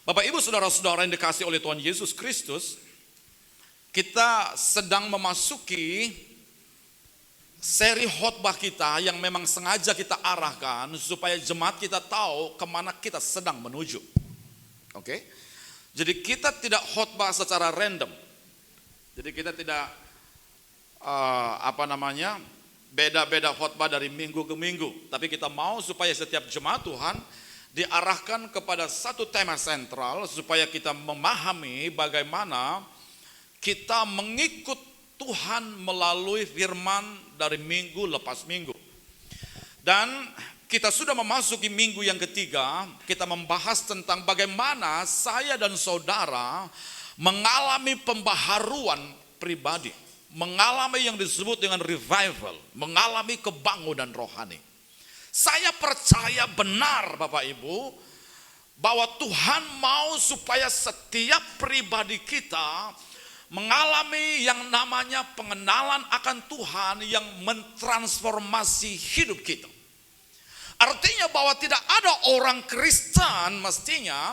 Bapak Ibu Saudara-saudara yang dikasihi oleh Tuhan Yesus Kristus, kita sedang memasuki seri khotbah kita yang memang sengaja kita arahkan supaya jemaat kita tahu kemana kita sedang menuju. Oke? Jadi kita tidak khotbah secara random. Jadi kita tidak beda-beda khotbah dari minggu ke minggu. Tapi kita mau supaya setiap jemaat Tuhan diarahkan kepada satu tema sentral supaya kita memahami bagaimana kita mengikut Tuhan melalui firman dari minggu lepas minggu. Dan kita sudah memasuki minggu yang ketiga, kita membahas tentang bagaimana saya dan saudara mengalami pembaharuan pribadi, mengalami yang disebut dengan revival, mengalami kebangunan rohani. Saya percaya benar Bapak Ibu bahwa Tuhan mau supaya setiap pribadi kita mengalami yang namanya pengenalan akan Tuhan yang mentransformasi hidup kita. Artinya bahwa tidak ada orang Kristen mestinya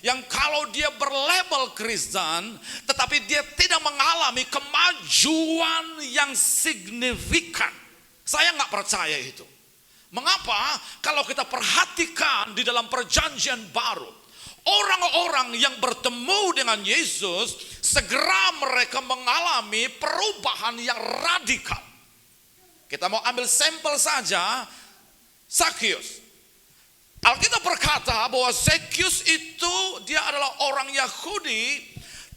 yang kalau dia berlabel Kristen tetapi dia tidak mengalami kemajuan yang signifikan. Saya nggak percaya itu. Mengapa? Kalau kita perhatikan di dalam perjanjian baru, orang-orang yang bertemu dengan Yesus, segera mereka mengalami perubahan yang radikal. Kita mau ambil sampel saja, Zakheus. Alkitab berkata bahwa Zakheus itu dia adalah orang Yahudi,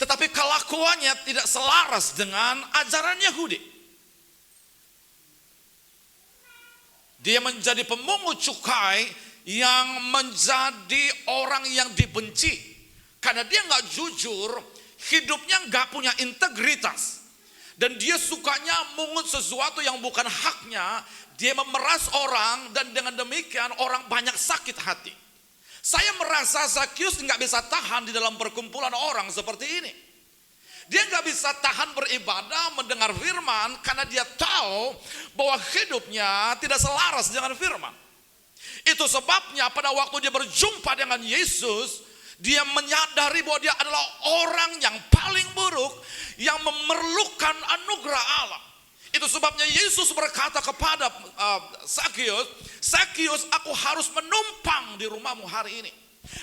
tetapi kelakuannya tidak selaras dengan ajaran Yahudi. Dia menjadi pemungut cukai yang menjadi orang yang dibenci. Karena dia nggak jujur, hidupnya nggak punya integritas. Dan dia sukanya mungut sesuatu yang bukan haknya. Dia memeras orang dan dengan demikian orang banyak sakit hati. Saya merasa Zakheus nggak bisa tahan di dalam perkumpulan orang seperti ini. Dia nggak bisa tahan beribadah, mendengar firman karena dia tahu bahwa hidupnya tidak selaras dengan firman. Itu sebabnya pada waktu dia berjumpa dengan Yesus, dia menyadari bahwa dia adalah orang yang paling buruk yang memerlukan anugerah Allah. Itu sebabnya Yesus berkata kepada Zakheus, Zakheus, aku harus menumpang di rumahmu hari ini.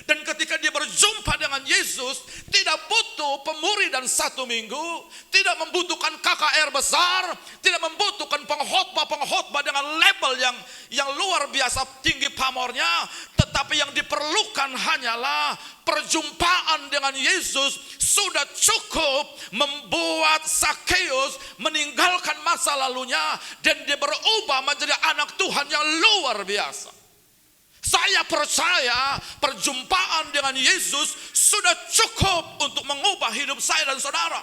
Dan ketika dia berjumpa dengan Yesus, tidak butuh pemuri dan 1 minggu, tidak membutuhkan KKR besar, tidak membutuhkan pengkhotbah dengan label yang luar biasa tinggi pamornya, tetapi yang diperlukan hanyalah perjumpaan dengan Yesus sudah cukup membuat Zakheus meninggalkan masa lalunya dan dia berubah menjadi anak Tuhan yang luar biasa. Saya percaya perjumpaan dengan Yesus sudah cukup untuk mengubah hidup saya dan saudara.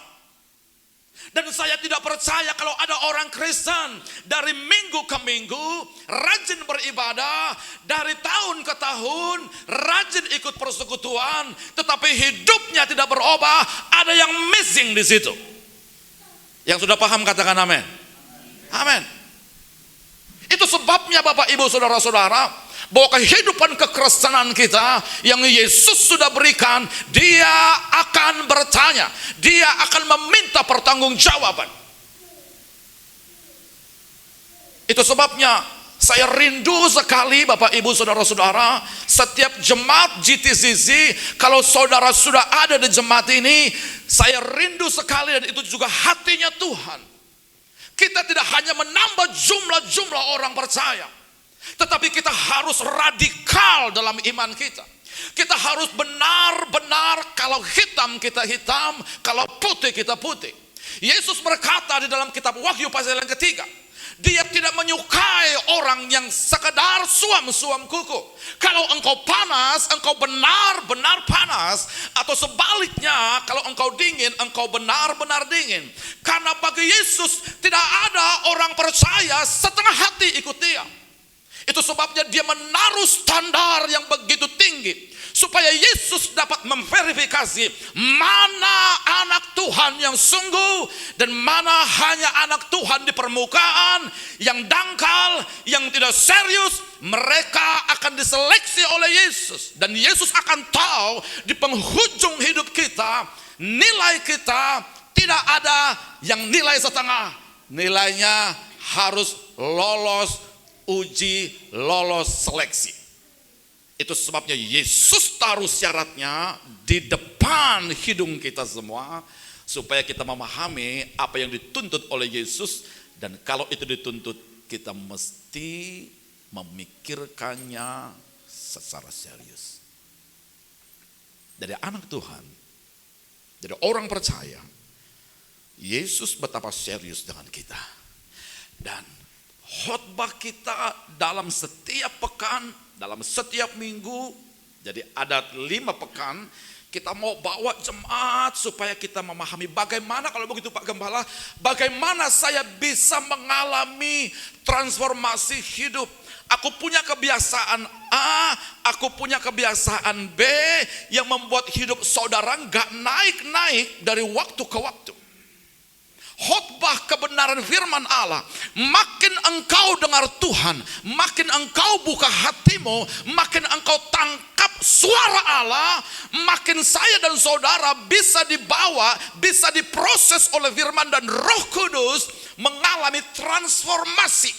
Dan saya tidak percaya kalau ada orang Kristen dari minggu ke minggu rajin beribadah, dari tahun ke tahun rajin ikut persekutuan, tetapi hidupnya tidak berubah. Ada yang missing di situ. Yang sudah paham katakan amin. Amin. Itu sebabnya Bapak Ibu Saudara-saudara, bahwa kehidupan kekristenan kita yang Yesus sudah berikan, dia akan bertanya, dia akan meminta pertanggungjawaban. Itu sebabnya saya rindu sekali Bapak Ibu Saudara-saudara, setiap jemaat GTCC, kalau saudara sudah ada di jemaat ini, saya rindu sekali dan itu juga hatinya Tuhan. Kita tidak hanya menambah jumlah orang percaya, tetapi kita harus radikal dalam iman kita. Kita harus benar-benar, kalau hitam kita hitam, kalau putih kita putih. Yesus berkata di dalam kitab Wahyu pasal yang ketiga, dia tidak menyukai orang yang sekedar suam-suam kuku. Kalau engkau panas, engkau benar-benar panas. Atau sebaliknya, kalau engkau dingin, engkau benar-benar dingin. Karena bagi Yesus tidak ada orang percaya setengah hati ikut dia. Itu sebabnya dia menaruh standar yang begitu tinggi supaya Yesus dapat memverifikasi mana anak Tuhan yang sungguh dan mana hanya anak Tuhan di permukaan yang dangkal, yang tidak serius. Mereka akan diseleksi oleh Yesus, dan Yesus akan tahu di penghujung hidup kita, nilai kita tidak ada yang nilai setengah. Nilainya harus lolos uji, lolos seleksi. Itu sebabnya Yesus taruh syaratnya di depan hidung kita semua, supaya kita memahami apa yang dituntut oleh Yesus. Dan kalau itu dituntut, kita mesti memikirkannya secara serius. Dari anak Tuhan, dari orang percaya, Yesus betapa serius dengan kita. Dan khotbah kita dalam setiap pekan, dalam setiap minggu, jadi ada 5 pekan, kita mau bawa jemaat supaya kita memahami bagaimana, kalau begitu Pak Gembala, bagaimana saya bisa mengalami transformasi hidup. Aku punya kebiasaan A, aku punya kebiasaan B yang membuat hidup saudara gak naik-naik dari waktu ke waktu. Khotbah kebenaran firman Allah, makin engkau dengar Tuhan, makin engkau buka hatimu, makin engkau tangkap suara Allah, makin saya dan saudara bisa dibawa, bisa diproses oleh firman dan Roh Kudus mengalami transformasi.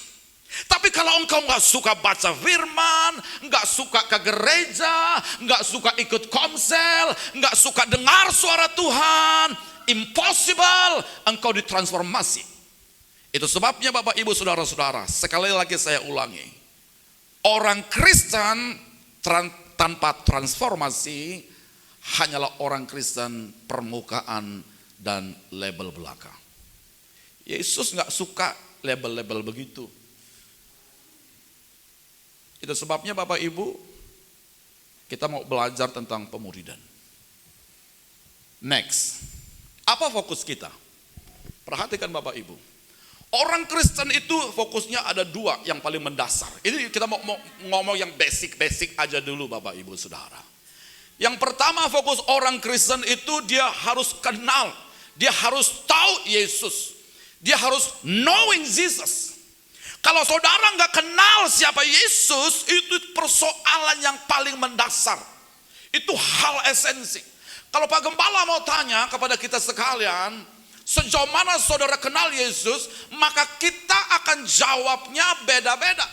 Tapi kalau engkau gak suka baca firman, gak suka ke gereja, gak suka ikut komsel, gak suka dengar suara Tuhan, impossible engkau ditransformasi. Itu sebabnya Bapak Ibu Saudara-saudara, sekali lagi saya ulangi, orang Kristen tanpa transformasi hanyalah orang Kristen permukaan dan label belaka. Yesus gak suka label-label begitu. Itu sebabnya Bapak Ibu, kita mau belajar tentang pemuridan. Next, apa fokus kita? Perhatikan Bapak Ibu. Orang Kristen itu fokusnya ada 2 yang paling mendasar. Ini kita mau ngomong yang basic aja dulu Bapak Ibu Saudara. Yang pertama, fokus orang Kristen itu dia harus kenal. Dia harus tahu Yesus. Dia harus knowing Jesus. Kalau saudara nggak kenal siapa Yesus, itu persoalan yang paling mendasar. Itu hal esensi. Kalau Pak Gembala mau tanya kepada kita sekalian, sejauh mana saudara kenal Yesus, maka kita akan jawabnya beda-beda.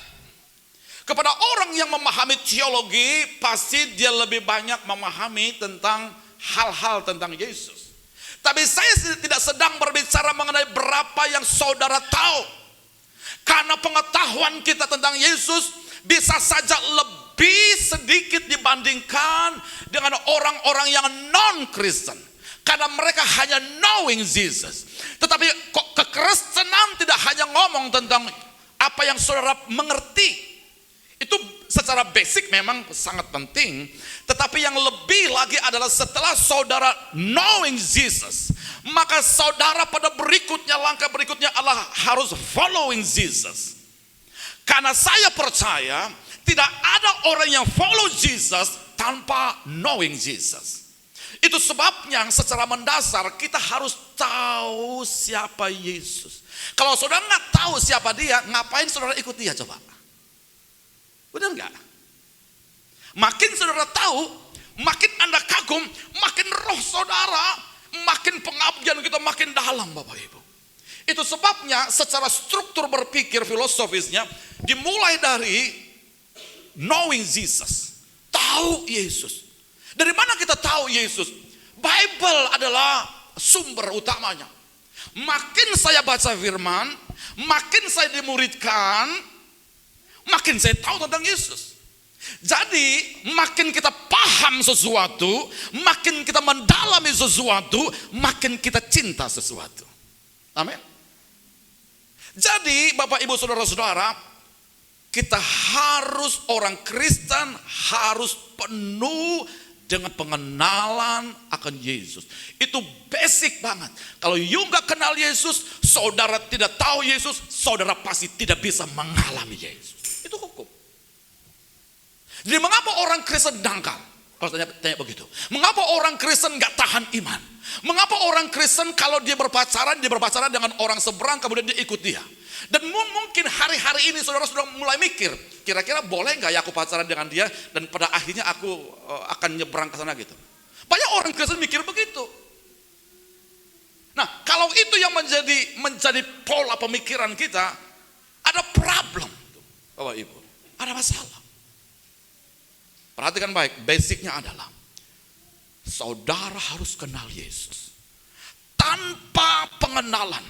Kepada orang yang memahami teologi, pasti dia lebih banyak memahami tentang hal-hal tentang Yesus. Tapi saya tidak sedang berbicara mengenai berapa yang saudara tahu. Karena pengetahuan kita tentang Yesus bisa saja lebih sedikit dibandingkan dengan orang-orang yang non-Kristen. Karena mereka hanya knowing Jesus. Tetapi kok kekristenan tidak hanya ngomong tentang apa yang saudara mengerti. Itu secara basic memang sangat penting. Tetapi yang lebih lagi adalah setelah saudara knowing Jesus, maka saudara pada berikutnya, langkah berikutnya adalah harus following Jesus. Karena saya percaya tidak ada orang yang follow Jesus tanpa knowing Jesus. Itu sebabnya secara mendasar kita harus tahu siapa Yesus. Kalau saudara nggak tahu siapa dia, ngapain saudara ikut dia coba? Benar nggak? Makin saudara tahu, makin Anda kagum, makin roh saudara, makin pengabdian kita makin dalam Bapak Ibu. Itu sebabnya secara struktur berpikir filosofisnya dimulai dari knowing Jesus, tahu Yesus. Dari mana kita tahu Yesus? Bible adalah sumber utamanya. Makin saya baca firman, makin saya dimuridkan, makin saya tahu tentang Yesus. Jadi makin kita paham sesuatu, makin kita mendalami sesuatu, makin kita cinta sesuatu. Amin. Jadi Bapak Ibu Saudara-saudara, kita harus, orang Kristen harus penuh dengan pengenalan akan Yesus. Itu basic banget. Kalau you gak kenal Yesus, saudara tidak tahu Yesus, saudara pasti tidak bisa mengalami Yesus. Itu hukum. Jadi mengapa orang Kristen dangkal? Kalau tanya begitu. Mengapa orang Kristen gak tahan iman? Mengapa orang Kristen kalau dia berpacaran dengan orang seberang, kemudian dia ikut dia? Dan mungkin hari-hari ini saudara sudah mulai mikir, kira-kira boleh gak ya aku pacaran dengan dia, dan pada akhirnya aku akan nyebrang ke sana gitu. Banyak orang Kristen mikir begitu. Nah, kalau itu yang menjadi pola pemikiran kita, ada problem, Bapak Ibu. Ada masalah. Perhatikan baik, basicnya adalah saudara harus kenal Yesus. Tanpa pengenalan,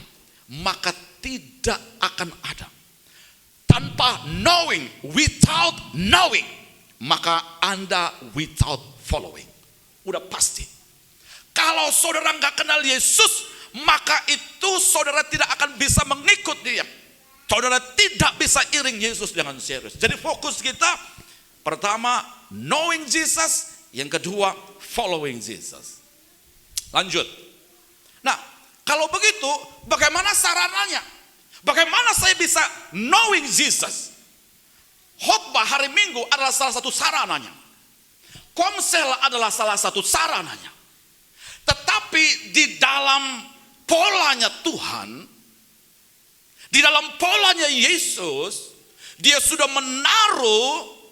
maka tidak akan ada. Tanpa knowing, without knowing, maka Anda without following. Udah pasti. Kalau saudara nggak kenal Yesus, maka itu saudara tidak akan bisa mengikut dia. Saudara tidak bisa iring Yesus dengan serius. Jadi fokus kita, pertama, knowing Jesus. Yang kedua, following Jesus. Lanjut. Nah, kalau begitu, bagaimana sarananya? Bagaimana saya bisa knowing Jesus? Khotbah hari Minggu adalah salah satu sarananya. Komsel adalah salah satu sarananya. Tetapi di dalam polanya Tuhan, di dalam polanya Yesus, dia sudah menaruh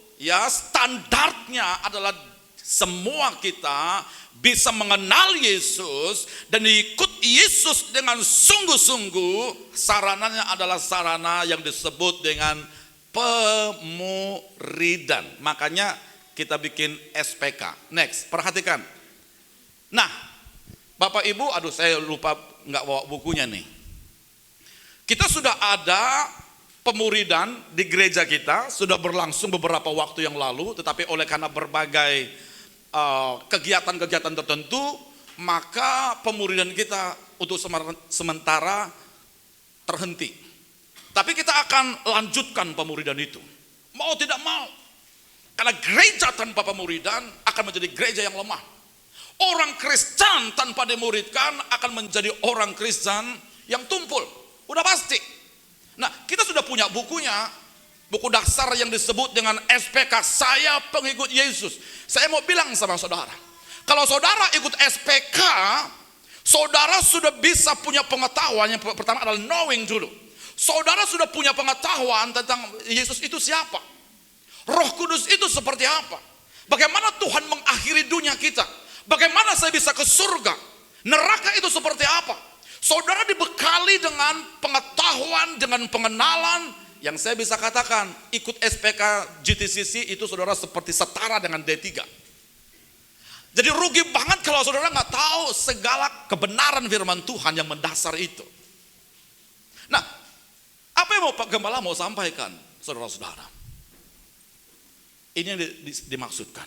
standarnya adalah semua kita bisa mengenal Yesus dan ikut Yesus dengan sungguh-sungguh. Sarananya adalah sarana yang disebut dengan pemuridan. Makanya kita bikin SPK. Next, perhatikan. Nah, Bapak Ibu, saya lupa nggak bawa bukunya nih. Kita sudah ada pemuridan di gereja kita, sudah berlangsung beberapa waktu yang lalu, tetapi oleh karena berbagai kegiatan-kegiatan tertentu, maka pemuridan kita untuk sementara terhenti. Tapi kita akan lanjutkan pemuridan itu. Mau tidak mau. Karena gereja tanpa pemuridan akan menjadi gereja yang lemah. Orang Kristen tanpa dimuridkan akan menjadi orang Kristen yang tumpul. Udah pasti. Nah, kita sudah punya bukunya, buku dasar yang disebut dengan SPK, Saya Pengikut Yesus. Saya mau bilang sama saudara, kalau saudara ikut SPK, saudara sudah bisa punya pengetahuan. Yang pertama adalah knowing dulu. Saudara sudah punya pengetahuan tentang Yesus itu siapa, Roh Kudus itu seperti apa, bagaimana Tuhan mengakhiri dunia kita, bagaimana saya bisa ke surga, neraka itu seperti apa. Saudara dibekali dengan pengetahuan, dengan pengenalan, yang saya bisa katakan ikut SPK GTCC itu saudara seperti setara dengan D3. Jadi rugi banget kalau saudara nggak tahu segala kebenaran firman Tuhan yang mendasar itu. Nah, apa yang Pak Gembala mau sampaikan, saudara-saudara? Ini yang dimaksudkan.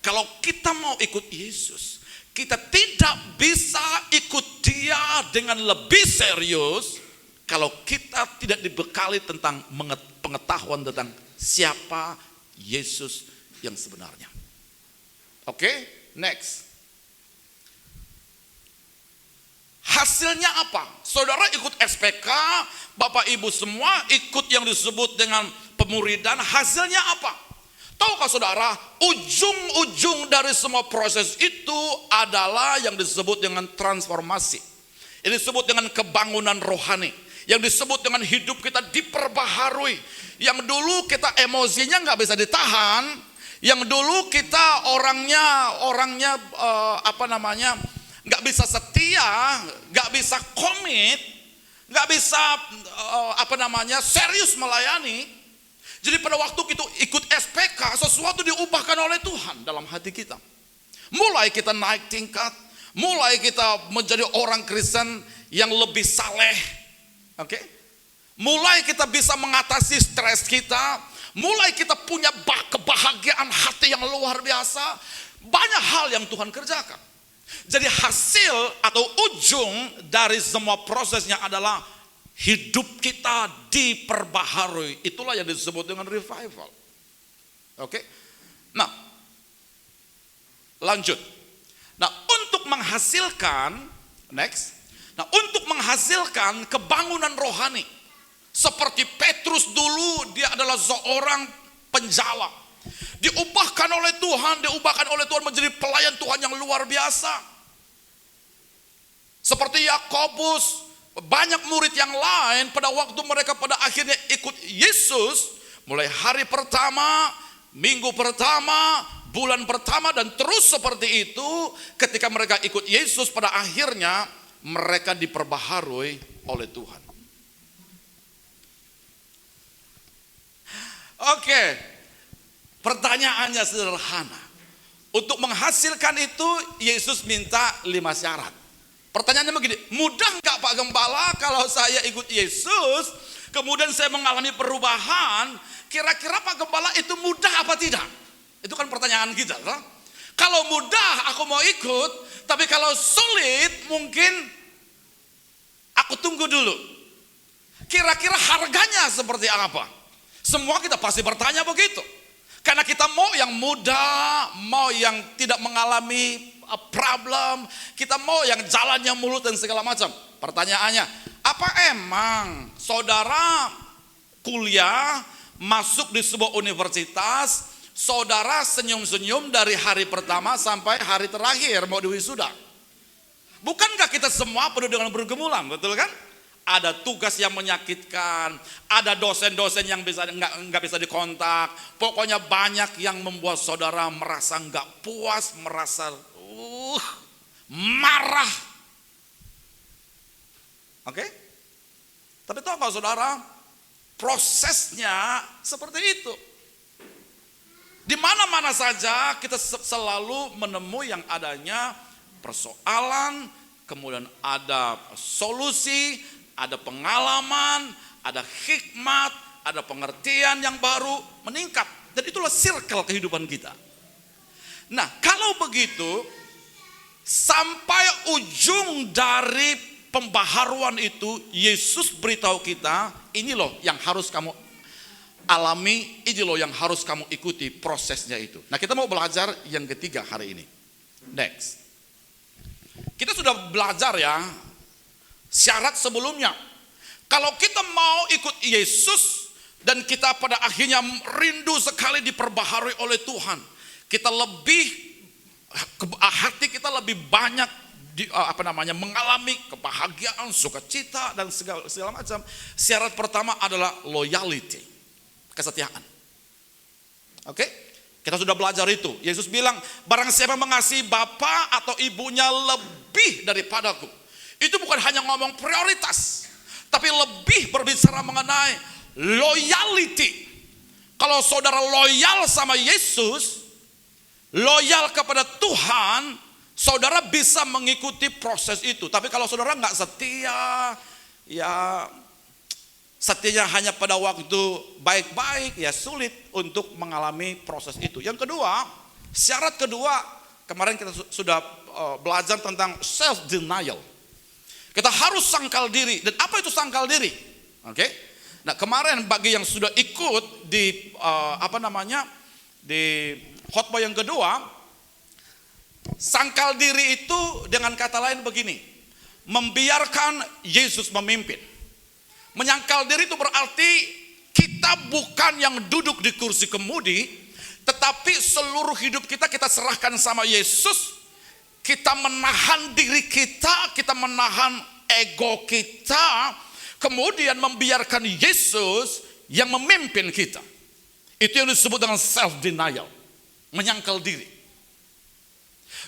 Kalau kita mau ikut Yesus, kita tidak bisa ikut dia dengan lebih serius kalau kita tidak dibekali tentang pengetahuan tentang siapa Yesus yang sebenarnya. Oke, next. Hasilnya apa? Saudara ikut SPK, Bapak Ibu semua ikut yang disebut dengan pemuridan, hasilnya apa? Tahukah saudara, ujung-ujung dari semua proses itu adalah yang disebut dengan transformasi. Yang disebut dengan kebangunan rohani. Yang disebut dengan hidup kita diperbaharui. Yang dulu kita emosinya nggak bisa ditahan. Yang dulu kita orangnya nggak bisa setia, nggak bisa komit, nggak bisa serius melayani. Jadi pada waktu kita ikut SPK, sesuatu diubahkan oleh Tuhan dalam hati kita. Mulai kita naik tingkat, mulai kita menjadi orang Kristen yang lebih saleh. Oke? Mulai kita bisa mengatasi stres kita, mulai kita punya kebahagiaan hati yang luar biasa. Banyak hal yang Tuhan kerjakan. Jadi hasil atau ujung dari semua prosesnya adalah hidup kita diperbaharui. Itulah yang disebut dengan revival. Oke? Nah, lanjut. Nah, untuk menghasilkan kebangunan rohani, seperti Petrus dulu, dia adalah seorang penjala. diubahkan oleh Tuhan menjadi pelayan Tuhan yang luar biasa. Seperti Yakobus, banyak murid yang lain pada waktu mereka pada akhirnya ikut Yesus, mulai hari pertama, minggu pertama, bulan pertama, dan terus seperti itu. Ketika mereka ikut Yesus, pada akhirnya mereka diperbaharui oleh Tuhan. Oke, pertanyaannya sederhana. Untuk menghasilkan itu Yesus minta 5 syarat. Pertanyaannya begini, mudah nggak Pak Gembala kalau saya ikut Yesus, kemudian saya mengalami perubahan? Kira-kira Pak Gembala itu mudah apa tidak? Itu kan pertanyaan kita. Kan? Kalau mudah aku mau ikut, tapi kalau sulit mungkin aku tunggu dulu. Kira-kira harganya seperti apa? Semua kita pasti bertanya begitu. Karena kita mau yang mudah, mau yang tidak mengalami problem, kita mau yang jalannya mulus dan segala macam. Pertanyaannya, apa emang saudara kuliah, masuk di sebuah universitas, saudara senyum-senyum dari hari pertama sampai hari terakhir mau diwisuda? Bukankah kita semua penuh dengan pergumulan, betul kan? Ada tugas yang menyakitkan, ada dosen-dosen yang nggak bisa dikontak. Pokoknya banyak yang membuat saudara merasa nggak puas, merasa marah. Oke? Tapi tahu nggak saudara, prosesnya seperti itu. Di mana-mana saja kita selalu menemui yang adanya persoalan, kemudian ada solusi, ada pengalaman, ada hikmat, ada pengertian yang baru meningkat. Dan itulah circle kehidupan kita. Nah, kalau begitu, sampai ujung dari pembaharuan itu, Yesus beritahu kita, ini loh yang harus kamu alami, ini loh yang harus kamu ikuti prosesnya itu. Nah, kita mau belajar yang ketiga hari ini. Next. Kita sudah belajar ya, syarat sebelumnya. Kalau kita mau ikut Yesus dan kita pada akhirnya rindu sekali diperbaharui oleh Tuhan, kita hati kita lebih banyak mengalami kebahagiaan, sukacita dan segala macam. Syarat pertama adalah loyalty, kesetiaan. Oke? Kita sudah belajar itu. Yesus bilang, barang siapa mengasihi bapa atau ibunya lebih daripadaku. Itu bukan hanya ngomong prioritas, tapi lebih berbicara mengenai loyalty. Kalau saudara loyal sama Yesus, loyal kepada Tuhan, saudara bisa mengikuti proses itu. Tapi kalau saudara nggak setia, ya setianya hanya pada waktu baik-baik, ya sulit untuk mengalami proses itu. Yang kedua, syarat kedua, kemarin kita sudah belajar tentang self-denial. Kita harus sangkal diri. Dan apa itu sangkal diri? Oke. Nah, kemarin bagi yang sudah ikut di di khotbah yang kedua, sangkal diri itu dengan kata lain begini, membiarkan Yesus memimpin. Menyangkal diri itu berarti kita bukan yang duduk di kursi kemudi, tetapi seluruh hidup kita serahkan sama Yesus. Kita menahan diri kita menahan ego kita, kemudian membiarkan Yesus yang memimpin kita. Itu yang disebut dengan self-denial, menyangkal diri.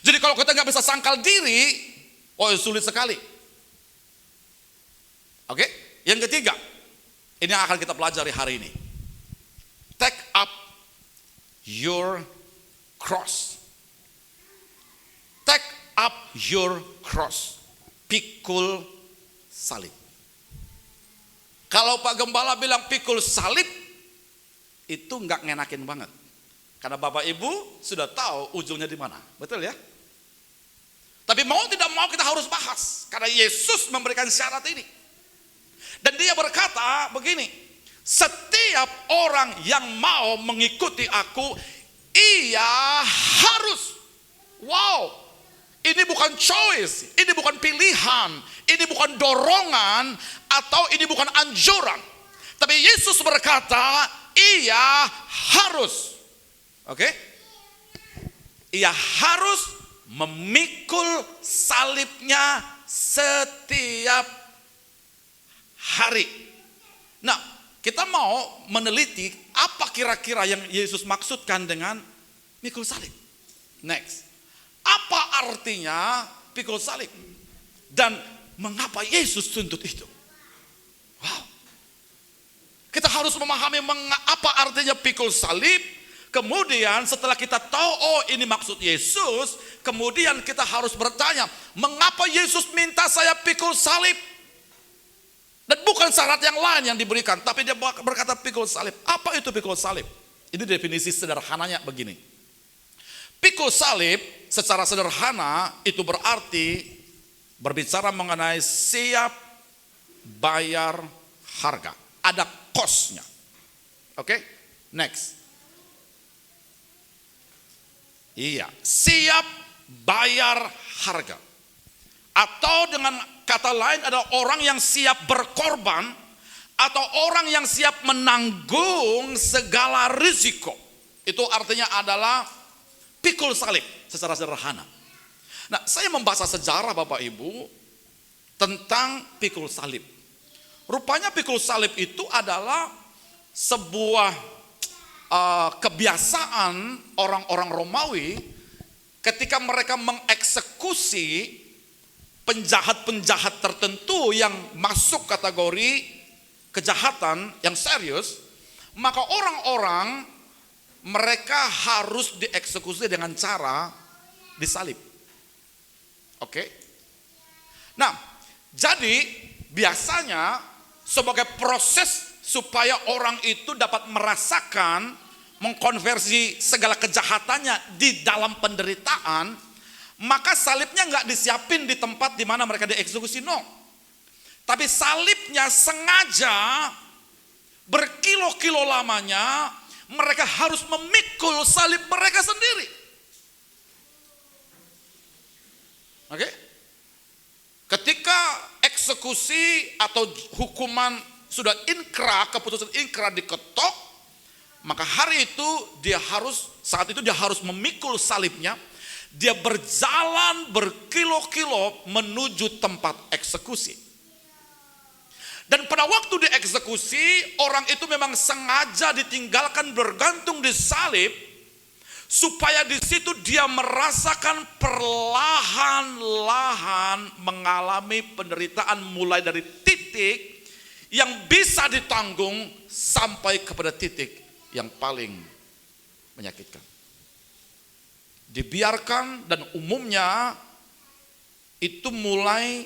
Jadi kalau kita nggak bisa sangkal diri, sulit sekali. Oke? Yang ketiga, ini yang akan kita pelajari hari ini. Take up your cross. Take up your cross. Pikul salib. Kalau Pak Gembala bilang pikul salib, itu nggak ngenakin banget. Karena Bapak Ibu sudah tahu ujungnya di mana. Betul ya? Tapi mau tidak mau kita harus bahas. Karena Yesus memberikan syarat ini. Dan dia berkata begini, setiap orang yang mau mengikuti aku, ia harus. Wow. Ini bukan choice, ini bukan pilihan, ini bukan dorongan, atau ini bukan anjuran. Tapi Yesus berkata, ia harus. Oke? Ia harus memikul salibnya setiap hari. Nah, kita mau meneliti apa kira-kira yang Yesus maksudkan dengan mikul salib. Next. Apa artinya pikul salib? Dan mengapa Yesus tuntut itu? Wow. Kita harus memahami apa artinya pikul salib. Kemudian setelah kita tahu, oh ini maksud Yesus, kemudian kita harus bertanya, mengapa Yesus minta saya pikul salib? Dan bukan syarat yang lain yang diberikan, tapi dia berkata pikul salib. Apa itu pikul salib? Ini definisi sederhananya begini. Pikul salib secara sederhana itu berarti berbicara mengenai siap bayar harga. Ada cost-nya. Oke? Next. Iya, siap bayar harga. Atau dengan kata lain adalah orang yang siap berkorban atau orang yang siap menanggung segala risiko. Itu artinya adalah pikul salib secara sederhana. Nah, saya membaca sejarah Bapak Ibu tentang pikul salib. Rupanya pikul salib itu adalah sebuah kebiasaan orang-orang Romawi ketika mereka mengeksekusi penjahat-penjahat tertentu yang masuk kategori kejahatan yang serius, maka orang-orang mereka harus dieksekusi dengan cara disalib. Oke? Nah, jadi biasanya sebagai proses supaya orang itu dapat merasakan mengkonversi segala kejahatannya di dalam penderitaan, maka salibnya nggak disiapin di tempat di mana mereka dieksekusi, no. Tapi salibnya sengaja berkilo-kilo lamanya mereka harus memikul salib mereka sendiri. Oke? Ketika eksekusi atau hukuman sudah inkrah, keputusan inkrah diketok, maka hari itu saat itu dia harus memikul salibnya, dia berjalan berkilo-kilo menuju tempat eksekusi. Dan pada waktu dieksekusi, orang itu memang sengaja ditinggalkan bergantung di salib, supaya di situ dia merasakan perlahan-lahan mengalami penderitaan mulai dari titik yang bisa ditanggung sampai kepada titik yang paling menyakitkan. Dibiarkan dan umumnya itu mulai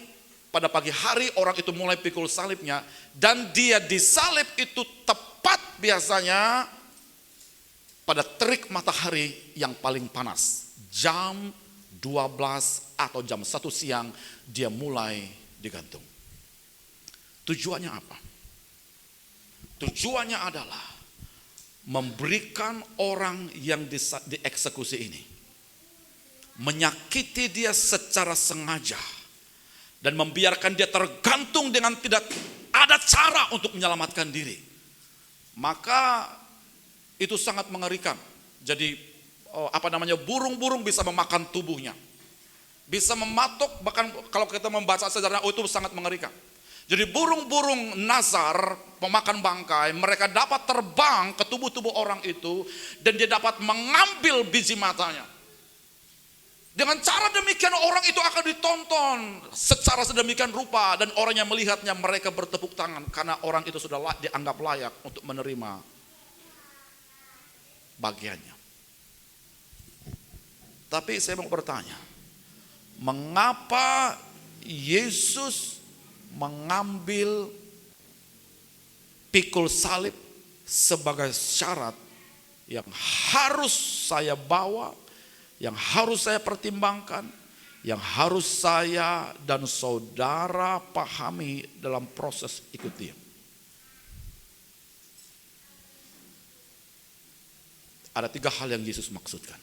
pada pagi hari orang itu mulai pikul salibnya dan dia disalib itu tepat biasanya pada terik matahari yang paling panas. Jam 12 atau jam 1 siang dia mulai digantung. Tujuannya apa? Tujuannya adalah memberikan orang yang dieksekusi ini, menyakiti dia secara sengaja dan membiarkan dia tergantung dengan tidak ada cara untuk menyelamatkan diri. Maka itu sangat mengerikan. Jadi burung-burung bisa memakan tubuhnya, bisa mematuk, bahkan kalau kita membaca sejarah itu sangat mengerikan. Jadi burung-burung nazar, pemakan bangkai, mereka dapat terbang ke tubuh-tubuh orang itu dan dia dapat mengambil biji matanya. Dengan cara demikian orang itu akan ditonton secara sedemikian rupa dan orang yang melihatnya mereka bertepuk tangan karena orang itu sudah dianggap layak untuk menerima bagiannya. Tapi saya mau bertanya, mengapa Yesus mengambil pikul salib sebagai syarat yang harus saya bawa, yang harus saya pertimbangkan, yang harus saya dan saudara pahami dalam proses ikut Dia? Ada 3 hal yang Yesus maksudkan.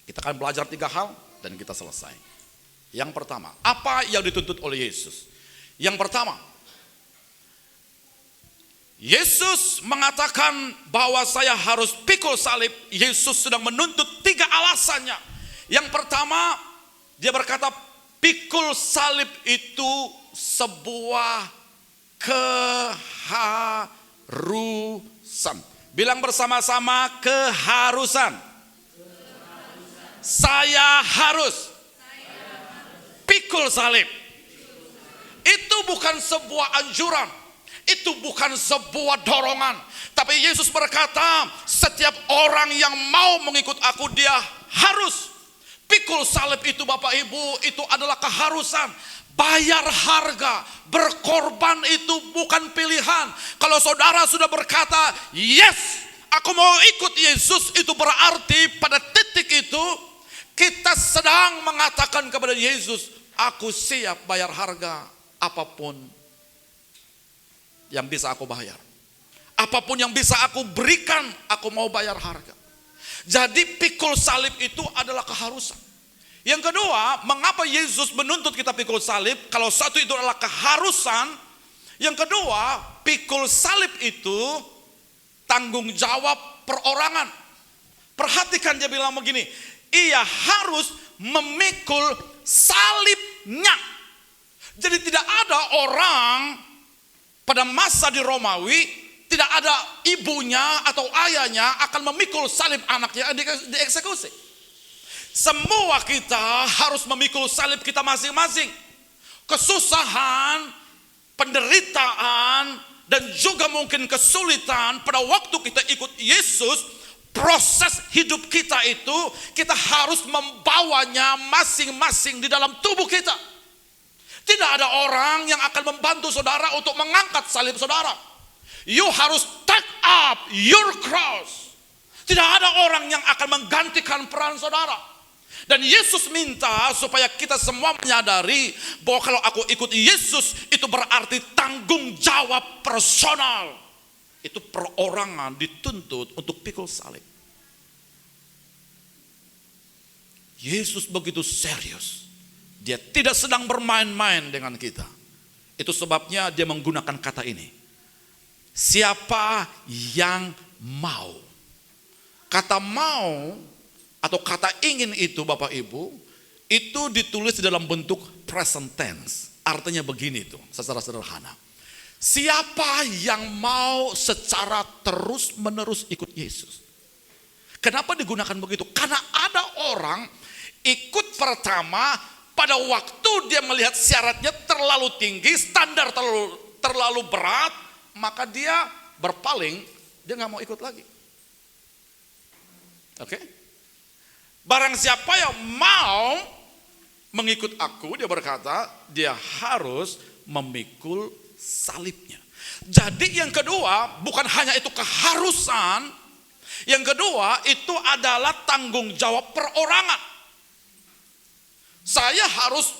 Kita akan belajar 3 hal dan kita selesai. Yang pertama, apa yang dituntut oleh Yesus? Yang pertama, Yesus mengatakan bahwa saya harus pikul salib. Yesus sedang menuntut 3 alasannya. Yang pertama, dia berkata pikul salib itu sebuah keharusan. Bilang bersama-sama, keharusan. Saya harus pikul salib. Itu bukan sebuah anjuran, itu bukan sebuah dorongan. Tapi Yesus berkata, setiap orang yang mau mengikut aku, dia harus pikul salib itu. Bapak Ibu, itu adalah keharusan. Bayar harga, berkorban itu bukan pilihan. Kalau saudara sudah berkata, yes, aku mau ikut Yesus, itu berarti pada titik itu kita sedang mengatakan kepada Yesus, aku siap bayar harga apapun yang bisa aku bayar. Apapun yang bisa aku berikan, aku mau bayar harga. Jadi pikul salib itu adalah keharusan. Yang kedua, mengapa Yesus menuntut kita pikul salib? Kalau satu itu adalah keharusan, yang kedua, pikul salib itu tanggung jawab perorangan. Perhatikan, dia bilang begini, ia harus memikul salibnya. Jadi tidak ada orang pada masa di Romawi, tidak ada ibunya atau ayahnya akan memikul salib anaknya dieksekusi. Semua kita harus memikul salib kita masing-masing. Kesusahan, penderitaan, dan juga mungkin kesulitan pada waktu kita ikut Yesus, proses hidup kita itu kita harus membawanya masing-masing di dalam tubuh kita. Tidak ada orang yang akan membantu saudara untuk mengangkat salib saudara. You harus take up your cross. Tidak ada orang yang akan menggantikan peran saudara. Dan Yesus minta supaya kita semua menyadari bahwa kalau aku ikut Yesus, itu berarti tanggung jawab personal. Itu perorangan dituntut untuk pikul salib. Yesus begitu serius. Dia tidak sedang bermain-main dengan kita. Itu sebabnya dia menggunakan kata ini. Siapa yang mau. Kata mau atau kata ingin itu Bapak Ibu, itu ditulis di dalam bentuk present tense. Artinya begini tuh, secara sederhana. Siapa yang mau secara terus menerus ikut Yesus. Kenapa digunakan begitu? Karena ada orang ikut pertama, pada waktu dia melihat syaratnya terlalu tinggi, standar terlalu berat, maka dia berpaling, dia nggak mau ikut lagi. Oke? Barang siapa yang mau mengikut aku, dia berkata, dia harus memikul salibnya. Jadi yang kedua, bukan hanya itu keharusan, yang kedua itu adalah tanggung jawab perorangan. Saya harus,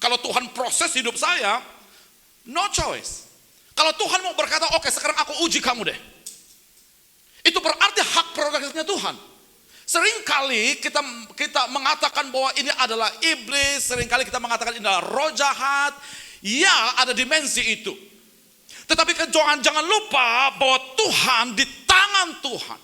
kalau Tuhan proses hidup saya, no choice. Kalau Tuhan mau berkata, oke, sekarang aku uji kamu deh. Itu berarti hak prerogatifnya Tuhan. Seringkali kita mengatakan bahwa ini adalah iblis, seringkali kita mengatakan ini adalah roh jahat. Ya, ada dimensi itu. Tetapi jangan lupa bahwa Tuhan, di tangan Tuhan,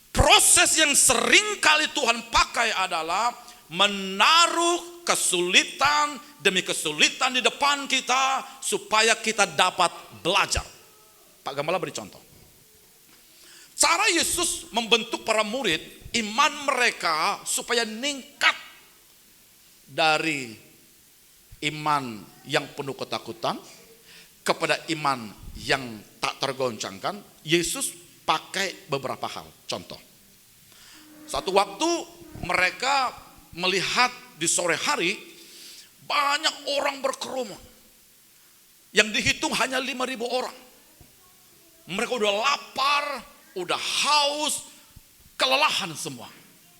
proses yang seringkali Tuhan pakai adalah menaruh kesulitan demi kesulitan di depan kita supaya kita dapat belajar. Pak Gembala beri contoh. Cara Yesus membentuk para murid, iman mereka supaya meningkat dari iman yang penuh ketakutan kepada iman yang tak tergoncangkan. Yesus pakai beberapa hal. Contoh. Satu waktu mereka melihat di sore hari banyak orang berkerumun. Yang dihitung hanya 5.000 orang. Mereka udah lapar, udah haus, kelelahan semua.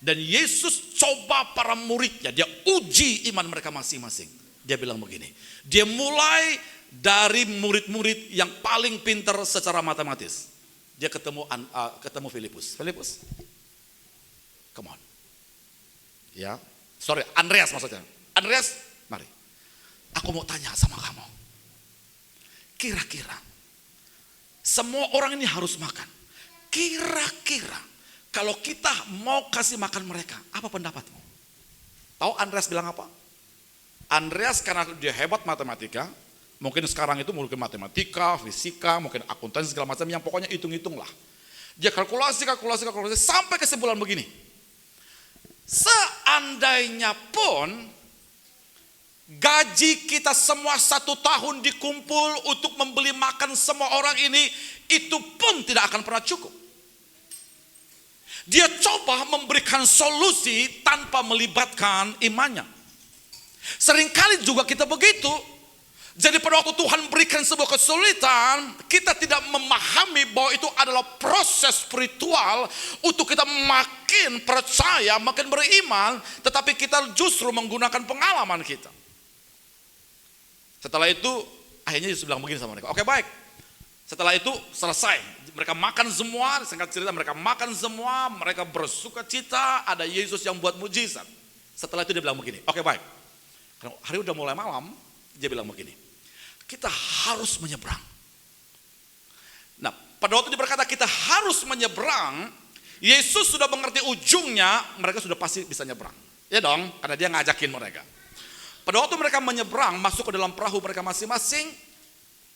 Dan Yesus coba para muridnya, dia uji iman mereka masing-masing. Dia bilang begini, dia mulai dari murid-murid yang paling pintar secara matematis. Dia ketemu Filipus. Filipus, come on. Ya, sorry, Andreas maksudnya. Andreas, mari. Aku mau tanya sama kamu. Kira-kira Semua orang ini harus makan. Kira-kira kalau kita mau kasih makan mereka, apa pendapatmu? Tahu Andreas bilang apa? Andreas karena dia hebat matematika, mungkin sekarang itu mungkin matematika, fisika, mungkin akuntansi segala macam, yang pokoknya hitung-hitung lah. Dia kalkulasi sampai kesimpulan begini. Seandainya pun gaji kita semua 1 tahun dikumpul untuk membeli makan semua orang ini, itu pun tidak akan pernah cukup. Dia coba memberikan solusi tanpa melibatkan imannya. Seringkali juga kita begitu. Jadi pada waktu Tuhan berikan sebuah kesulitan, kita tidak memahami bahwa itu adalah proses spiritual untuk kita makin percaya, makin beriman, tetapi kita justru menggunakan pengalaman kita. Setelah itu akhirnya Yesus bilang begini sama mereka, oke baik. Setelah itu selesai, mereka makan semua, singkat cerita mereka makan semua, mereka bersuka cita, ada Yesus yang buat mujizat. Setelah itu dia bilang begini, oke baik. Karena hari udah mulai malam, dia bilang begini, kita harus menyeberang. Nah, pada waktu dia berkata kita harus menyeberang, Yesus sudah mengerti ujungnya, mereka sudah pasti bisa nyeberang. Ya dong, karena dia ngajakin mereka. Pada waktu mereka menyeberang, masuk ke dalam perahu mereka masing-masing,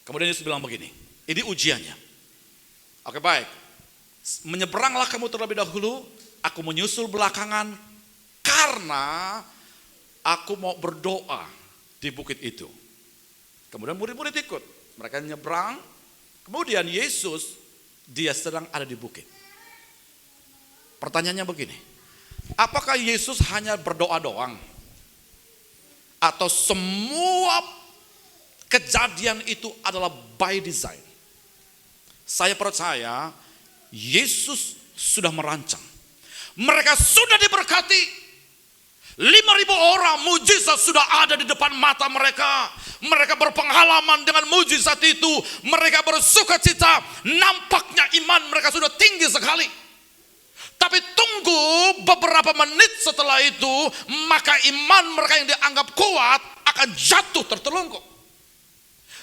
kemudian Yesus bilang begini, ini ujiannya. Oke baik, menyeberanglah kamu terlebih dahulu, aku menyusul belakangan, karena aku mau berdoa di bukit itu. Kemudian murid-murid ikut, mereka nyebrang, kemudian Yesus, dia sedang ada di bukit. Pertanyaannya begini, apakah Yesus hanya berdoa doang? Atau semua kejadian itu adalah by design? Saya percaya Yesus sudah merancang. Mereka sudah diberkati. 5.000 orang mujizat sudah ada di depan mata mereka. Mereka berpengalaman dengan mujizat itu. Mereka bersuka cita. Nampaknya iman mereka sudah tinggi sekali. Tapi tunggu beberapa menit setelah itu, maka iman mereka yang dianggap kuat akan jatuh tertelungkup.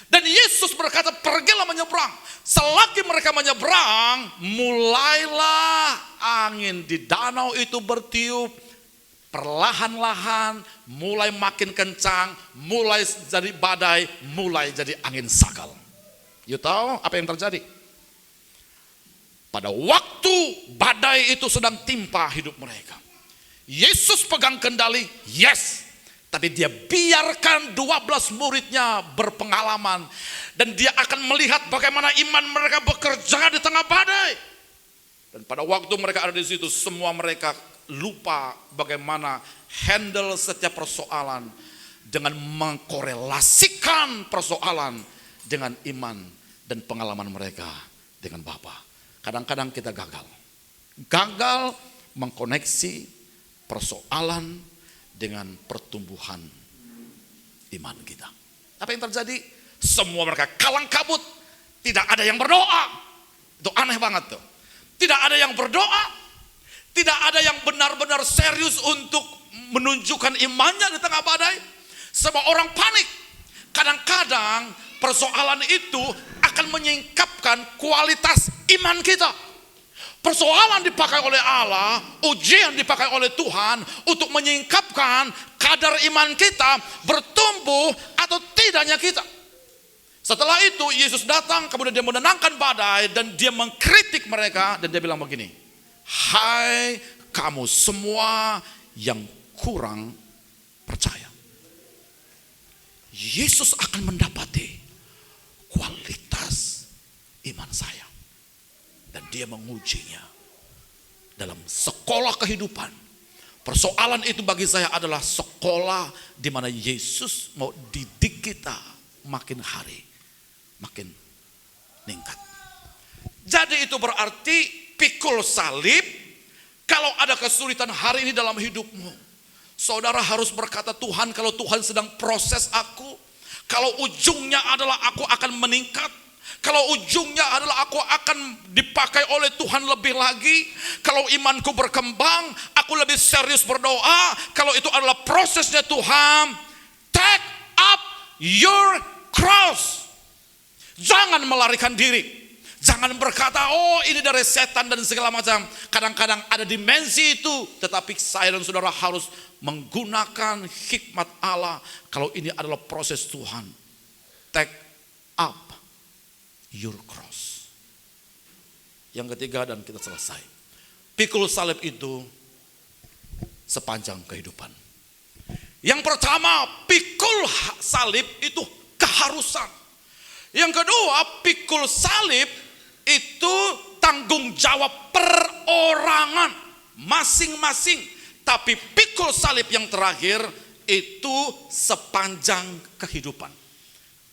Dan Yesus berkata, pergilah menyeberang. Selagi mereka menyeberang, mulailah angin di danau itu bertiup. Perlahan-lahan mulai makin kencang, mulai jadi badai, mulai jadi angin sakal. You tahu apa yang terjadi? Pada waktu badai itu sedang timpa hidup mereka, Yesus pegang kendali, yes. Tapi dia biarkan 12 muridnya berpengalaman. Dan dia akan melihat bagaimana iman mereka bekerja di tengah badai. Dan pada waktu mereka ada di situ, semua mereka lupa bagaimana handle setiap persoalan dengan mengkorelasikan persoalan dengan iman dan pengalaman mereka dengan Bapa. Kadang-kadang kita gagal mengkoneksi persoalan dengan pertumbuhan iman kita. Apa yang terjadi? Semua mereka kalang kabut, tidak ada yang berdoa. Itu aneh banget tuh. Tidak ada yang berdoa. Tidak ada yang benar-benar serius untuk menunjukkan imannya di tengah badai. Semua orang panik. Kadang-kadang persoalan itu akan menyingkapkan kualitas iman kita. Persoalan dipakai oleh Allah, ujian dipakai oleh Tuhan untuk menyingkapkan kadar iman kita bertumbuh atau tidaknya kita. Setelah itu Yesus datang, kemudian dia menenangkan badai dan dia mengkritik mereka dan dia bilang begini, hai kamu semua yang kurang percaya. Yesus akan mendapati kualitas iman saya. Dan dia mengujinya dalam sekolah kehidupan. Persoalan itu bagi saya adalah sekolah di mana Yesus mau didik kita makin hari, makin meningkat. Jadi itu berarti pikul salib. Kalau ada kesulitan hari ini dalam hidupmu, saudara harus berkata, Tuhan, kalau Tuhan sedang proses aku, kalau ujungnya adalah aku akan meningkat, kalau ujungnya adalah aku akan dipakai oleh Tuhan lebih lagi, kalau imanku berkembang, aku lebih serius berdoa, kalau itu adalah prosesnya Tuhan, take up your cross. Jangan melarikan diri. Jangan berkata, oh ini dari setan dan segala macam. Kadang-kadang ada dimensi itu. Tetapi saya dan saudara harus menggunakan hikmat Allah. Kalau ini adalah proses Tuhan. Take up your cross. Yang ketiga dan kita selesai. Pikul salib itu sepanjang kehidupan. Yang pertama, pikul salib itu keharusan. Yang kedua, pikul salib itu tanggung jawab perorangan masing-masing. Tapi pikul salib yang terakhir itu sepanjang kehidupan.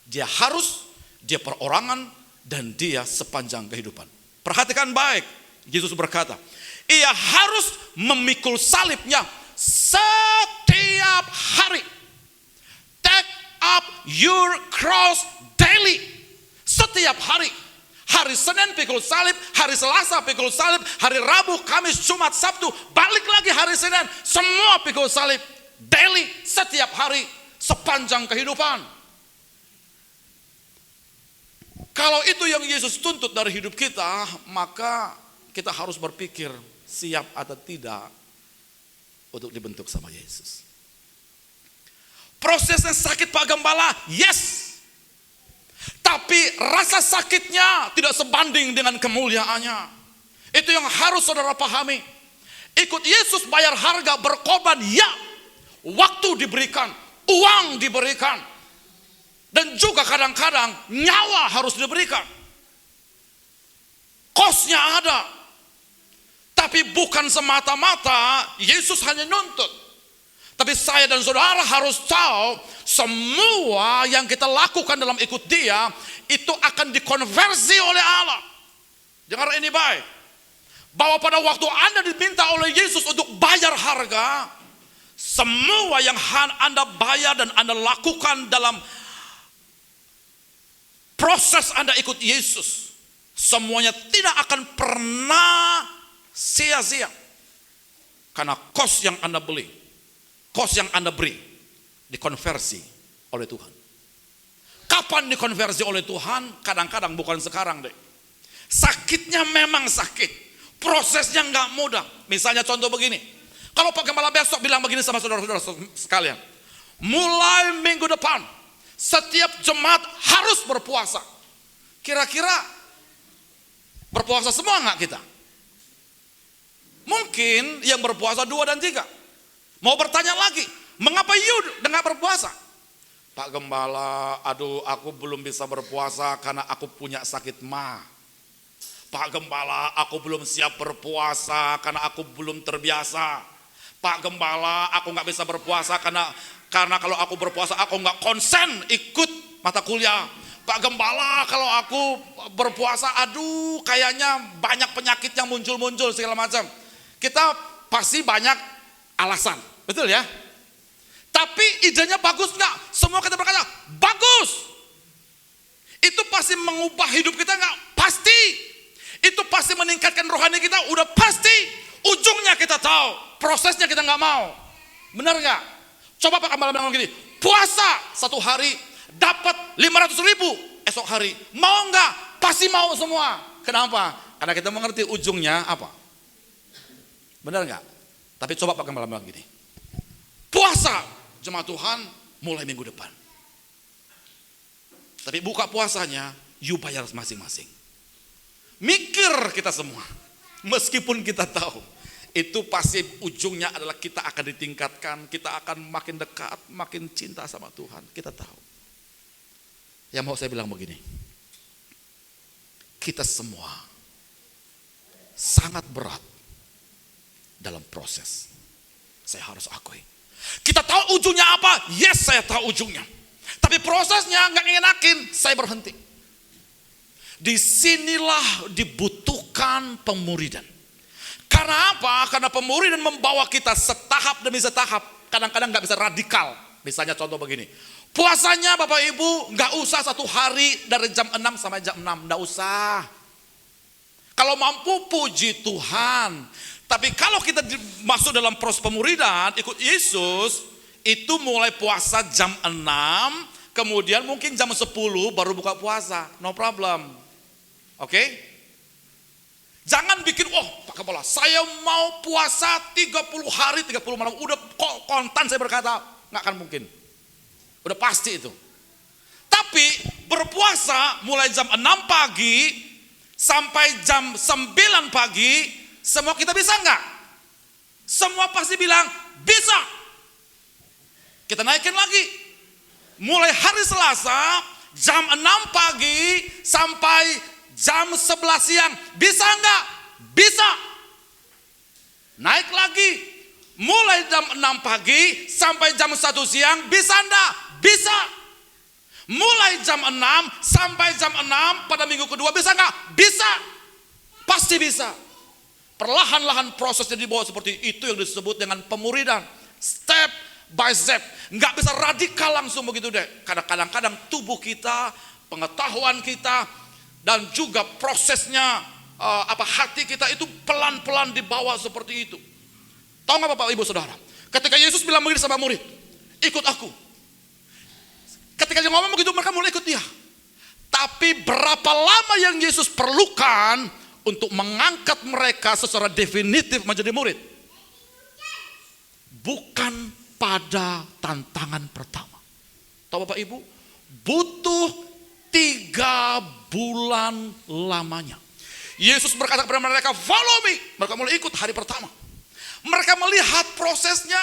Dia harus, dia perorangan, dan dia sepanjang kehidupan. Perhatikan baik, Yesus berkata, ia harus memikul salibnya setiap hari. Take up your cross daily. Setiap hari. Hari Senin pikul salib, hari Selasa pikul salib, hari Rabu, Kamis, Jumat, Sabtu, balik lagi hari Senin. Semua pikul salib daily, setiap hari, sepanjang kehidupan. Kalau itu yang Yesus tuntut dari hidup kita, maka kita harus berpikir siap atau tidak untuk dibentuk sama Yesus. Prosesnya sakit Pak Gembala, yes. Tapi rasa sakitnya tidak sebanding dengan kemuliaannya. Itu yang harus saudara pahami. Ikut Yesus bayar harga, berkorban, ya. Waktu diberikan, uang diberikan. Dan juga kadang-kadang nyawa harus diberikan. Kosnya ada. Tapi bukan semata-mata Yesus hanya nuntut. Tapi saya dan saudara harus tahu semua yang kita lakukan dalam ikut dia itu akan dikonversi oleh Allah. Dengar ini baik. Bahwa pada waktu Anda diminta oleh Yesus untuk bayar harga, semua yang Anda bayar dan Anda lakukan dalam proses Anda ikut Yesus, semuanya tidak akan pernah sia-sia. Karena kos yang Anda beli, kos yang Anda beri, dikonversi oleh Tuhan. Kapan dikonversi oleh Tuhan? Kadang-kadang, bukan sekarang deh. Sakitnya memang sakit, prosesnya nggak mudah. Misalnya contoh begini, kalau Pak Gembala besok bilang begini sama saudara-saudara sekalian, mulai minggu depan, setiap jemaat harus berpuasa. Kira-kira berpuasa semua nggak kita? Mungkin yang berpuasa 2 dan 3. Mau bertanya lagi, mengapa you nggak berpuasa? Pak Gembala, aduh aku belum bisa berpuasa karena aku punya sakit ma. Pak Gembala, aku belum siap berpuasa karena aku belum terbiasa. Pak Gembala, aku nggak bisa berpuasa karena kalau aku berpuasa aku nggak konsen ikut mata kuliah. Pak Gembala, kalau aku berpuasa, aduh kayaknya banyak penyakit yang muncul-muncul segala macam. Kita pasti banyak alasan, betul ya? Tapi idenya bagus nggak? Semua kita berkata bagus. Itu pasti mengubah hidup kita nggak? Pasti. Itu pasti meningkatkan rohani kita, udah pasti. Ujungnya kita tahu, prosesnya kita nggak mau. Benar nggak? Coba Pak Gembala bilang gini, puasa 1 hari dapat 500.000 esok hari. Mau nggak? Pasti mau semua. Kenapa? Karena kita mengerti ujungnya apa. Benar nggak? Tapi coba Pak Gembala bilang gini, puasa jemaat Tuhan mulai minggu depan. Tapi buka puasanya, you bayar masing-masing. Mikir kita semua, meskipun kita tahu itu pasti ujungnya adalah kita akan ditingkatkan, kita akan makin dekat, makin cinta sama Tuhan. Kita tahu. Yang mau saya bilang begini, kita semua sangat berat dalam proses. Saya harus akui. Kita tahu ujungnya apa? Yes, saya tahu ujungnya. Tapi prosesnya nggak ngenakin, saya berhenti. Disinilah dibutuhkan pemuridan. Karena apa? Karena pemuridan membawa kita setahap demi setahap. Kadang-kadang nggak bisa radikal. Misalnya contoh begini, puasanya Bapak Ibu nggak usah 1 hari dari jam 6 sampai jam 6, nggak usah. Kalau mampu puji Tuhan. Tapi kalau kita masuk dalam proses pemuridan, ikut Yesus, itu mulai puasa jam 6, kemudian mungkin jam 10 baru buka puasa, no problem. Oke? Jangan bikin, Pak Kepala, saya mau puasa 30 hari, 30 malam. Udah kontan saya berkata, nggak akan mungkin. Udah pasti itu. Tapi berpuasa mulai jam 6 pagi sampai jam 9 pagi, semua kita bisa nggak? Semua pasti bilang, bisa. Kita naikin lagi. Mulai hari Selasa, jam 6 pagi sampai jam 11 siang, bisa enggak? Bisa. Naik lagi. Mulai jam 6 pagi sampai jam 1 siang, bisa enggak? Bisa. Mulai jam 6 sampai jam 6 pada minggu kedua, bisa enggak? Bisa. Pasti bisa. Perlahan-lahan prosesnya dibawa seperti itu yang disebut dengan pemuridan. Step by step. Enggak bisa radikal langsung begitu deh. Kadang-kadang tubuh kita, pengetahuan kita, dan juga prosesnya hati kita itu pelan-pelan dibawa seperti itu. Tahu nggak Bapak Ibu Saudara? Ketika Yesus bilang begini sama murid, ikut aku. Ketika dia ngomong begitu, mereka mulai ikut dia. Tapi berapa lama yang Yesus perlukan untuk mengangkat mereka secara definitif menjadi murid? Bukan pada tantangan pertama. Tahu Bapak Ibu? Butuh 3 bulan lamanya. Yesus berkata kepada mereka, follow me. Mereka mulai ikut hari pertama. Mereka melihat prosesnya.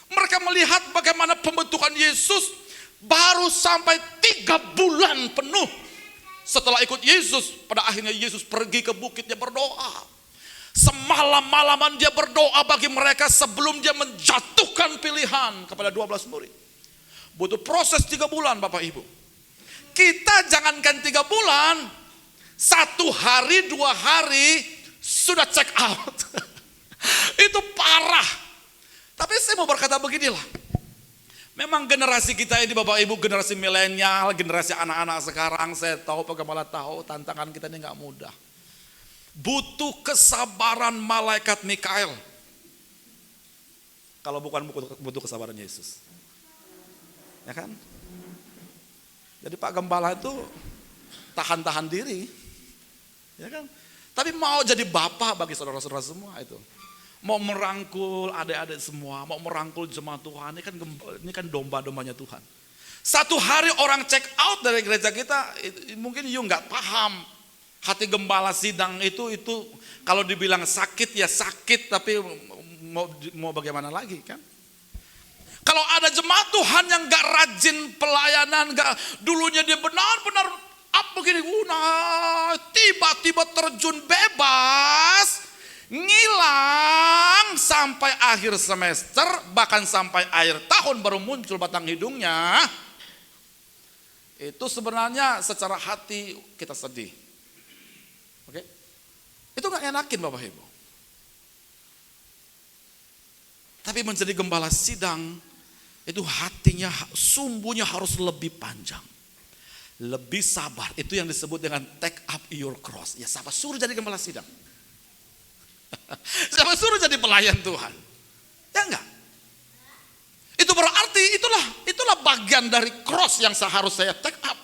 Mereka melihat bagaimana pembentukan Yesus. Baru sampai 3 bulan penuh setelah ikut Yesus. Pada akhirnya Yesus pergi ke bukitnya berdoa. Semalam-malaman dia berdoa bagi mereka sebelum dia menjatuhkan pilihan kepada 12 murid. Butuh proses 3 bulan Bapak Ibu. Kita jangankan 3 bulan, 1 hari, 2 hari sudah check out. Itu parah. Tapi saya mau berkata beginilah. Memang generasi kita ini Bapak Ibu, generasi milenial, generasi anak-anak sekarang, saya tahu bagaimana tahu tantangan kita ini nggak mudah. Butuh kesabaran malaikat Mikael. Kalau bukan butuh kesabaran Yesus. Ya kan? Jadi Pak Gembala itu tahan-tahan diri, ya kan? Tapi mau jadi bapak bagi saudara-saudara semua itu, mau merangkul adik-adik semua, mau merangkul jemaat Tuhan. Ini kan domba-dombanya Tuhan. 1 hari orang check out dari gereja kita, mungkin you nggak paham. Hati gembala sidang itu kalau dibilang sakit ya sakit, tapi mau bagaimana lagi kan? Kalau ada jemaat Tuhan yang gak rajin pelayanan, dulunya dia benar-benar begini, tiba-tiba terjun bebas, ngilang sampai akhir semester, bahkan sampai akhir tahun baru muncul batang hidungnya. Itu sebenarnya secara hati kita sedih. Oke? Itu gak enakin Bapak Ibu. Tapi menjadi gembala sidang, itu hatinya, sumbunya harus lebih panjang. Lebih sabar. Itu yang disebut dengan take up your cross. Ya siapa suruh jadi gembala sidang? Siapa suruh jadi pelayan Tuhan? Ya enggak. Itu berarti itulah bagian dari cross yang seharusnya saya take up.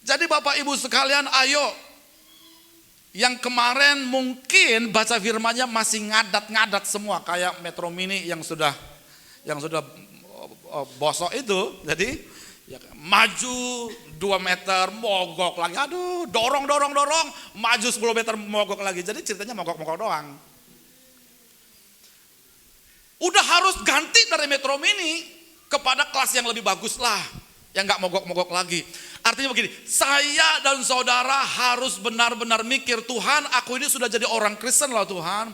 Jadi Bapak Ibu sekalian, ayo. Yang kemarin mungkin baca firman-Nya masih ngadat-ngadat semua kayak Metro Mini yang sudah bosok itu. Jadi ya, maju 2 meter mogok lagi. Aduh, dorong, maju 10 meter mogok lagi. Jadi ceritanya mogok-mogok doang. Udah harus ganti dari Metro Mini kepada kelas yang lebih bagus lah. Yang gak mogok-mogok lagi. Artinya begini, saya dan saudara harus benar-benar mikir, Tuhan, aku ini sudah jadi orang Kristen loh Tuhan.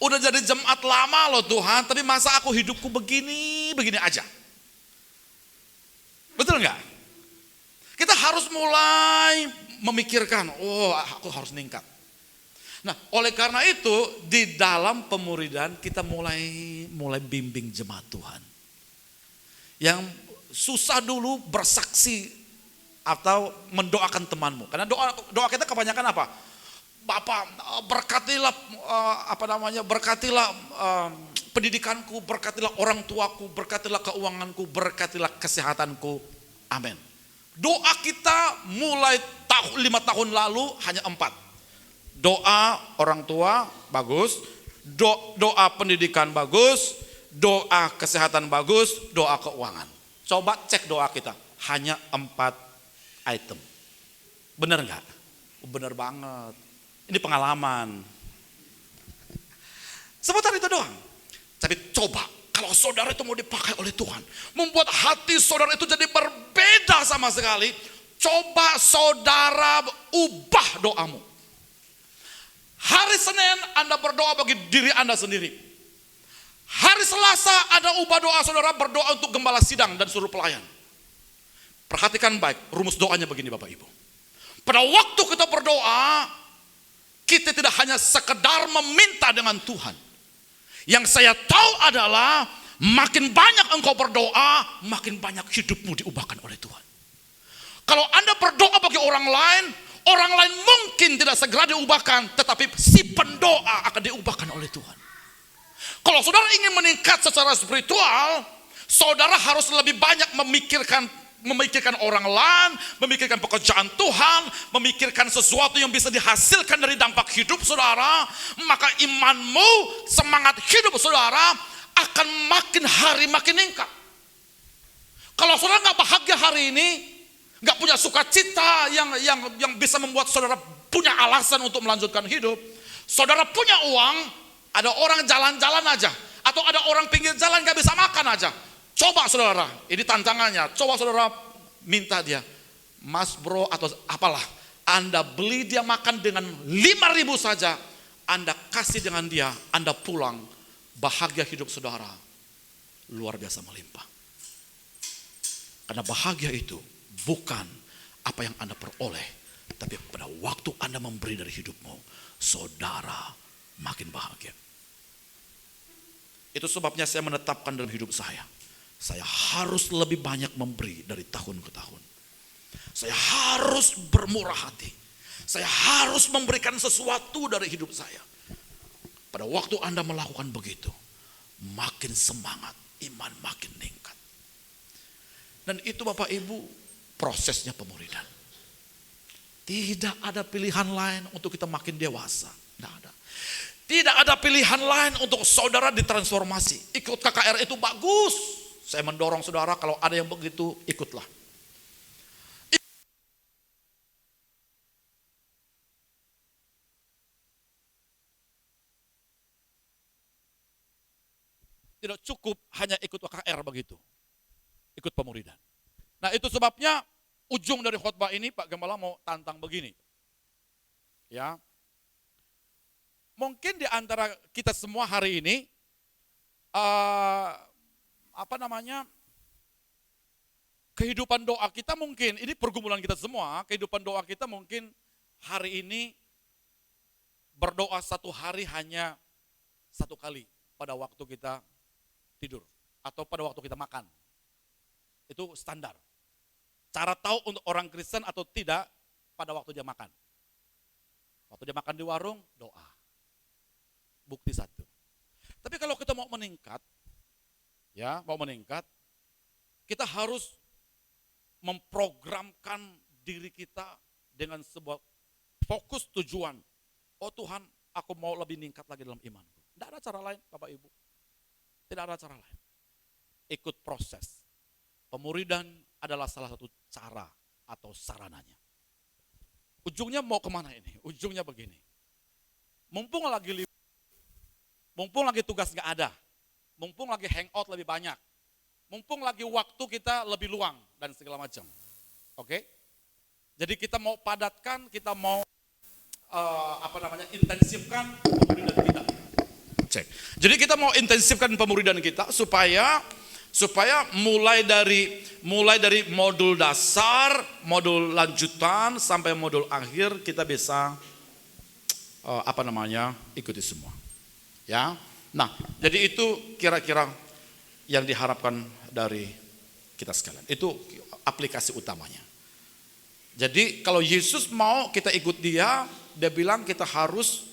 Udah jadi jemaat lama loh Tuhan, tapi masa aku hidupku begini aja. Betul nggak? Kita harus mulai memikirkan, aku harus meningkat. Nah, oleh karena itu di dalam pemuridan kita mulai bimbing jemaat Tuhan. Yang susah dulu bersaksi atau mendoakan temanmu. Karena doa kita kebanyakan apa? Bapak, berkatilah berkatilah pendidikanku, berkatilah orang tuaku, berkatilah keuanganku, berkatilah kesehatanku. Amin. Doa kita mulai 5 tahun lalu hanya 4. Doa orang tua bagus, doa pendidikan bagus, doa kesehatan bagus, doa keuangan. Coba cek doa kita, hanya 4 item. Benar nggak? Benar banget. Ini pengalaman. Sebentar itu doang. Tapi coba kalau saudara itu mau dipakai oleh Tuhan, membuat hati saudara itu jadi berbeda sama sekali, coba saudara ubah doamu. Hari Senin Anda berdoa bagi diri Anda sendiri. Hari Selasa Anda ubah doa saudara, berdoa untuk gembala sidang dan seluruh pelayan. Perhatikan baik, rumus doanya begini Bapak Ibu. Pada waktu kita berdoa, kita tidak hanya sekedar meminta dengan Tuhan. Yang saya tahu adalah makin banyak engkau berdoa, makin banyak hidupmu diubahkan oleh Tuhan. Kalau Anda berdoa bagi orang lain mungkin tidak segera diubahkan, tetapi si pendoa akan diubahkan oleh Tuhan. Kalau saudara ingin meningkat secara spiritual, saudara harus lebih banyak memikirkan orang lain, memikirkan pekerjaan Tuhan, memikirkan sesuatu yang bisa dihasilkan dari dampak hidup saudara, maka imanmu, semangat hidup saudara akan makin hari makin meningkat. Kalau saudara nggak bahagia hari ini, nggak punya sukacita yang bisa membuat saudara punya alasan untuk melanjutkan hidup, saudara punya uang, ada orang jalan-jalan aja, atau ada orang pinggir jalan nggak bisa makan aja. Coba saudara, ini tantangannya, coba saudara minta dia, Mas bro atau apalah, Anda beli dia makan dengan 5.000 saja, Anda kasih dengan dia, Anda pulang, bahagia hidup saudara, luar biasa melimpah. Karena bahagia itu bukan apa yang Anda peroleh, tapi pada waktu Anda memberi dari hidupmu, saudara makin bahagia. Itu sebabnya saya menetapkan dalam hidup saya harus lebih banyak memberi dari tahun ke tahun. Saya harus bermurah hati. Saya harus memberikan sesuatu dari hidup saya. Pada waktu Anda melakukan begitu, makin semangat, iman makin meningkat. Dan itu Bapak Ibu prosesnya pemuridan. Tidak ada pilihan lain untuk kita makin dewasa. Tidak ada. Tidak ada pilihan lain untuk saudara ditransformasi. Ikut KKR itu bagus. Saya mendorong saudara kalau ada yang begitu, ikutlah. Tidak cukup hanya ikut KKR begitu. Ikut pemuridan. Nah itu sebabnya ujung dari khotbah ini Pak Gembala mau tantang begini. Ya. Mungkin di antara kita semua hari ini, kehidupan doa kita mungkin, ini pergumulan kita semua, kehidupan doa kita mungkin hari ini berdoa satu hari hanya 1 kali pada waktu kita tidur atau pada waktu kita makan. Itu standar. Cara tahu untuk orang Kristen atau tidak pada waktu dia makan. Waktu dia makan di warung, doa. Bukti 1. Tapi kalau kita mau meningkat, kita harus memprogramkan diri kita dengan sebuah fokus tujuan. Oh Tuhan, aku mau lebih meningkat lagi dalam imanku. Tidak ada cara lain, Bapak Ibu. Tidak ada cara lain. Ikut proses. Pemuridan adalah salah satu cara atau sarananya. Ujungnya mau kemana ini? Ujungnya begini. Mumpung lagi tugas gak ada, mumpung lagi hangout lebih banyak, mumpung lagi waktu kita lebih luang dan segala macam. Oke? Jadi kita mau padatkan, kita mau intensifkan pemuridan kita. Cek. Jadi kita mau intensifkan pemuridan kita supaya mulai dari modul dasar, modul lanjutan sampai modul akhir kita bisa ikuti semua. Ya, nah jadi itu kira-kira yang diharapkan dari kita sekalian. Itu aplikasi utamanya. Jadi kalau Yesus mau kita ikut dia bilang kita harus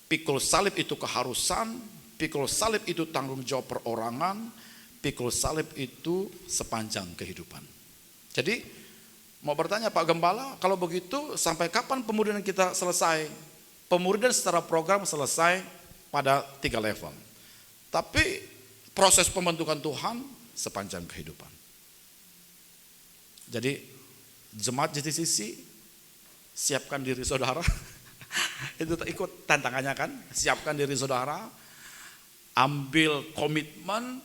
pikul salib itu keharusan, pikul salib itu tanggung jawab perorangan, pikul salib itu sepanjang kehidupan. Jadi Mau bertanya Pak Gembala, kalau begitu sampai kapan pemuridan kita selesai? Pemuridan secara program selesai pada 3 level. Tapi proses pembentukan Tuhan sepanjang kehidupan. Jadi jemaat JTCC, siapkan diri saudara. Itu ikut tantangannya kan, siapkan diri saudara, ambil komitmen,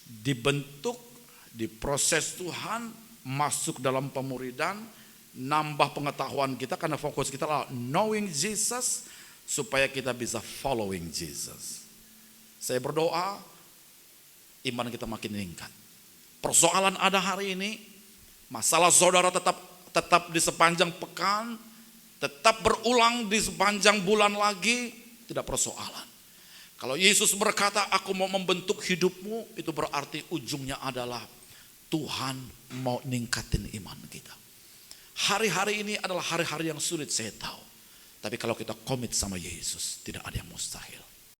dibentuk, diproses Tuhan, masuk dalam pemuridan, nambah pengetahuan kita karena fokus kita adalah knowing Jesus supaya kita bisa following Jesus. Saya berdoa iman kita makin meningkat. Persoalan ada hari ini, masalah saudara tetap di sepanjang pekan, tetap berulang di sepanjang bulan lagi, tidak persoalan. Kalau Yesus berkata, aku mau membentuk hidupmu, itu berarti ujungnya adalah Tuhan mau ningkatin iman kita. Hari-hari ini adalah hari-hari yang sulit, saya tahu. Tapi kalau kita komit sama Yesus, tidak ada yang mustahil.